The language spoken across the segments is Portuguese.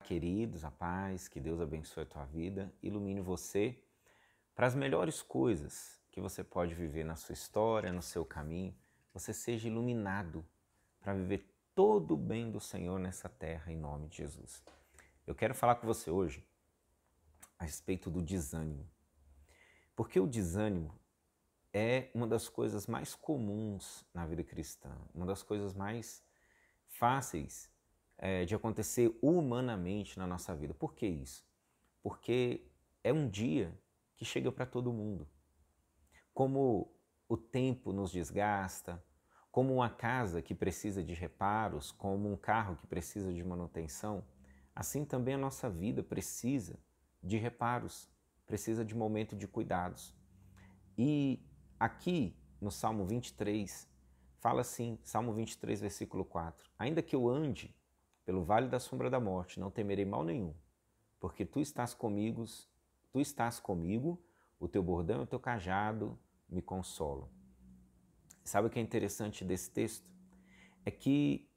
Queridos, a paz, que Deus abençoe a tua vida, ilumine você para as melhores coisas que você pode viver na sua história, no seu caminho. Você seja iluminado para viver todo o bem do Senhor nessa terra, em nome de Jesus. Eu quero falar com você hoje a respeito do desânimo. Porque o desânimo é uma das coisas mais comuns na vida cristã, uma das coisas mais fáceis de acontecer humanamente na nossa vida. Por que isso? Porque é um dia que chega para todo mundo. Como o tempo nos desgasta, como uma casa que precisa de reparos, como um carro que precisa de manutenção, assim também a nossa vida precisa de reparos, precisa de momento de cuidados. E aqui no Salmo 23, fala assim, Salmo 23, versículo 4: ainda que eu ande pelo vale da sombra da morte, não temerei mal nenhum, porque tu estás comigo, o teu bordão e o teu cajado me consolam. Sabe o que é interessante desse texto? É que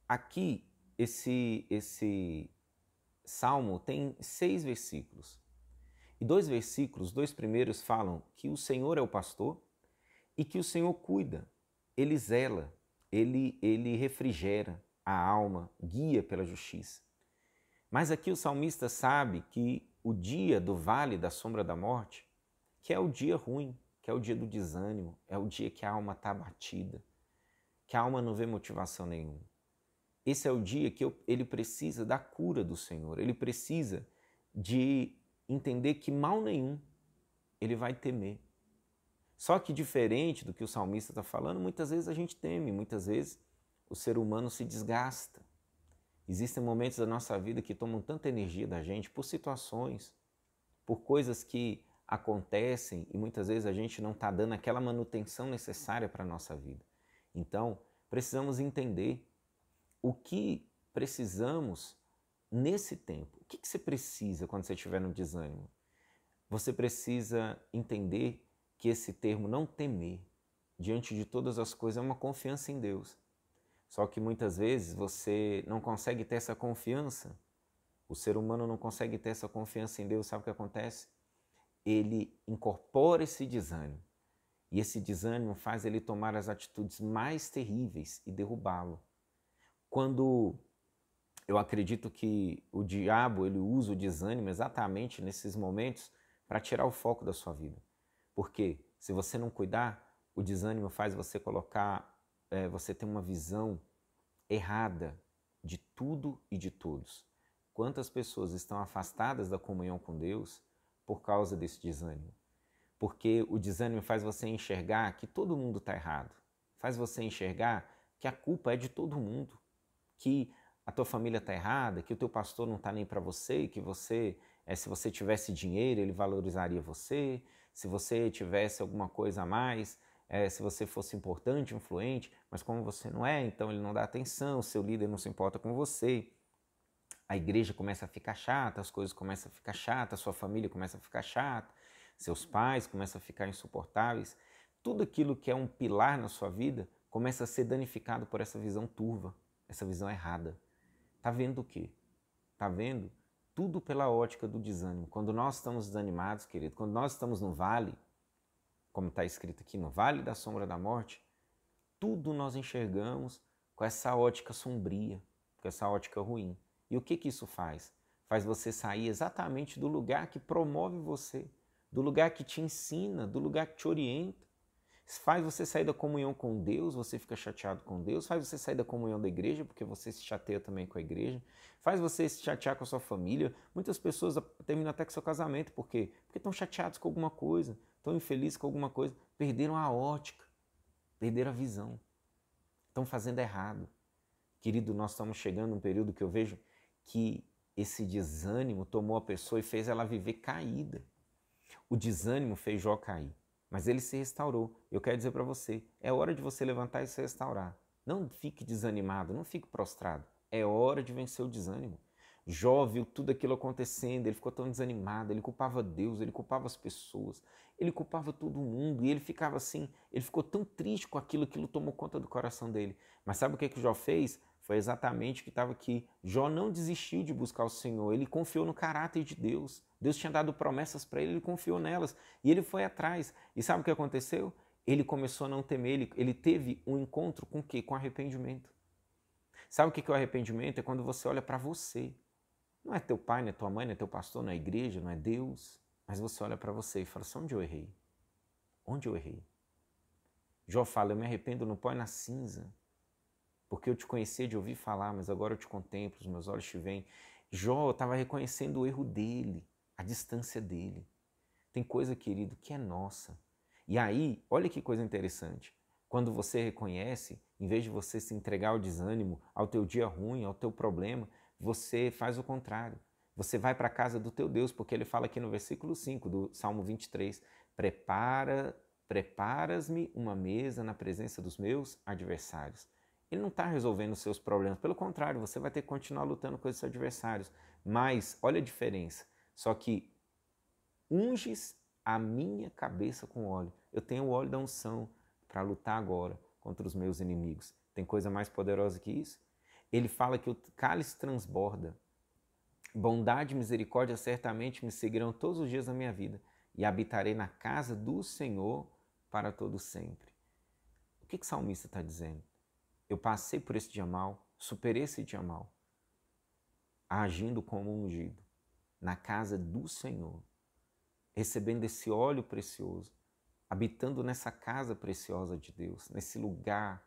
aqui esse salmo tem 6 versículos. E 2 versículos, 2 primeiros falam que o Senhor é o pastor e que o Senhor cuida, ele zela, ele refrigera a alma, guia pela justiça. Mas aqui o salmista sabe que o dia do vale da sombra da morte, que é o dia ruim, que é o dia do desânimo, é o dia que a alma está abatida, que a alma não vê motivação nenhuma. Esse é o dia que ele precisa da cura do Senhor, ele precisa de entender que mal nenhum ele vai temer. Só que diferente do que o salmista está falando, muitas vezes a gente teme, muitas vezes o ser humano se desgasta. Existem momentos da nossa vida que tomam tanta energia da gente por situações, por coisas que acontecem e muitas vezes a gente não está dando aquela manutenção necessária para a nossa vida. Então, precisamos entender o que precisamos nesse tempo. O que você precisa quando você estiver no desânimo? Você precisa entender que esse termo não temer diante de todas as coisas é uma confiança em Deus. Só que muitas vezes você não consegue ter essa confiança. O ser humano não consegue ter essa confiança em Deus. Sabe o que acontece? Ele incorpora esse desânimo. E esse desânimo faz ele tomar as atitudes mais terríveis e derrubá-lo. Quando eu acredito que o diabo ele usa o desânimo exatamente nesses momentos para tirar o foco da sua vida. Porque se você não cuidar, o desânimo faz você você ter uma visão errada de tudo e de todos. Quantas pessoas estão afastadas da comunhão com Deus por causa desse desânimo? Porque o desânimo faz você enxergar que todo mundo está errado. Faz você enxergar que a culpa é de todo mundo. Que a tua família está errada, que o teu pastor não está nem para você, que se você tivesse dinheiro, ele valorizaria você, se você tivesse alguma coisa a mais, se você fosse importante, influente, mas como você não é, então ele não dá atenção, o seu líder não se importa com você. A igreja começa a ficar chata, as coisas começam a ficar chatas, a sua família começa a ficar chata, seus pais começam a ficar insuportáveis. Tudo aquilo que é um pilar na sua vida começa a ser danificado por essa visão turva, essa visão errada. Tá vendo o quê? Tá vendo? Tudo pela ótica do desânimo. Quando nós estamos desanimados, querido, quando nós estamos no vale, como está escrito aqui, no vale da sombra da morte, tudo nós enxergamos com essa ótica sombria, com essa ótica ruim. E o que isso faz? Faz você sair exatamente do lugar que promove você, do lugar que te ensina, do lugar que te orienta. Faz você sair da comunhão com Deus, você fica chateado com Deus. Faz você sair da comunhão da igreja, porque você se chateia também com a igreja. Faz você se chatear com a sua família. Muitas pessoas terminam até com o seu casamento. Por quê? Porque estão chateados com alguma coisa, estão infelizes com alguma coisa. Perderam a ótica, perderam a visão. Estão fazendo errado. Querido, nós estamos chegando num período que eu vejo que esse desânimo tomou a pessoa e fez ela viver caída. O desânimo fez Jó cair. Mas ele se restaurou. Eu quero dizer para você, é hora de você levantar e se restaurar. Não fique desanimado, não fique prostrado. É hora de vencer o desânimo. Jó viu tudo aquilo acontecendo, ele ficou tão desanimado, ele culpava Deus, ele culpava as pessoas, ele culpava todo mundo e ele ficava assim, ele ficou tão triste com aquilo tomou conta do coração dele. Mas sabe o que Jó fez? Foi exatamente o que estava aqui. Jó não desistiu de buscar o Senhor, ele confiou no caráter de Deus. Deus tinha dado promessas para ele, ele confiou nelas e ele foi atrás. E sabe o que aconteceu? Ele começou a não temer, ele teve um encontro com o quê? Com arrependimento. Sabe o que é o arrependimento? É quando você olha para você. Não é teu pai, não é tua mãe, não é teu pastor, não é a igreja, não é Deus. Mas você olha para você e fala assim, onde eu errei? Onde eu errei? Jó fala, eu me arrependo no pó e na cinza. Porque eu te conhecia de ouvir falar, mas agora eu te contemplo, os meus olhos te veem. Jó estava reconhecendo o erro dele, a distância dele. Tem coisa, querido, que é nossa. E aí, olha que coisa interessante. Quando você reconhece, em vez de você se entregar ao desânimo, ao teu dia ruim, ao teu problema, você faz o contrário. Você vai para a casa do teu Deus, porque ele fala aqui no versículo 5 do Salmo 23, preparas-me uma mesa na presença dos meus adversários. Ele não está resolvendo os seus problemas, pelo contrário, você vai ter que continuar lutando com esses adversários. Mas, olha a diferença, só que unges a minha cabeça com óleo. Eu tenho o óleo da unção para lutar agora contra os meus inimigos. Tem coisa mais poderosa que isso? Ele fala que o cálice transborda. Bondade e misericórdia certamente me seguirão todos os dias da minha vida e habitarei na casa do Senhor para todo sempre. O que o salmista está dizendo? Eu passei por esse dia mal, superei esse dia mal, agindo como ungido na casa do Senhor, recebendo esse óleo precioso, habitando nessa casa preciosa de Deus, nesse lugar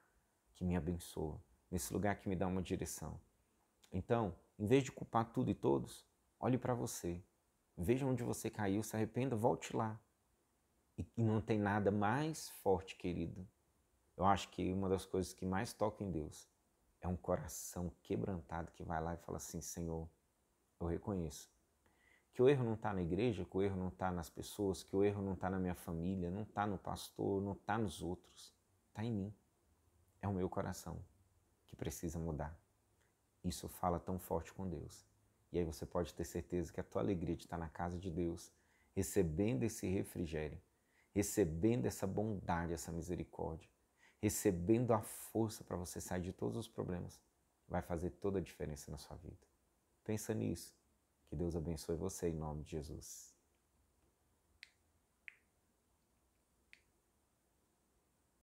que me abençoa, nesse lugar que me dá uma direção. Então, em vez de culpar tudo e todos, olhe para você, veja onde você caiu, se arrependa, volte lá. E não tem nada mais forte, querido. Eu acho que uma das coisas que mais toca em Deus é um coração quebrantado que vai lá e fala assim, Senhor, eu reconheço que o erro não está na igreja, que o erro não está nas pessoas, que o erro não está na minha família, não está no pastor, não está nos outros, está em mim. É o meu coração que precisa mudar. Isso fala tão forte com Deus. E aí você pode ter certeza que a tua alegria de estar na casa de Deus, recebendo esse refrigério, recebendo essa bondade, essa misericórdia, recebendo a força para você sair de todos os problemas, vai fazer toda a diferença na sua vida. Pensa nisso. Que Deus abençoe você em nome de Jesus.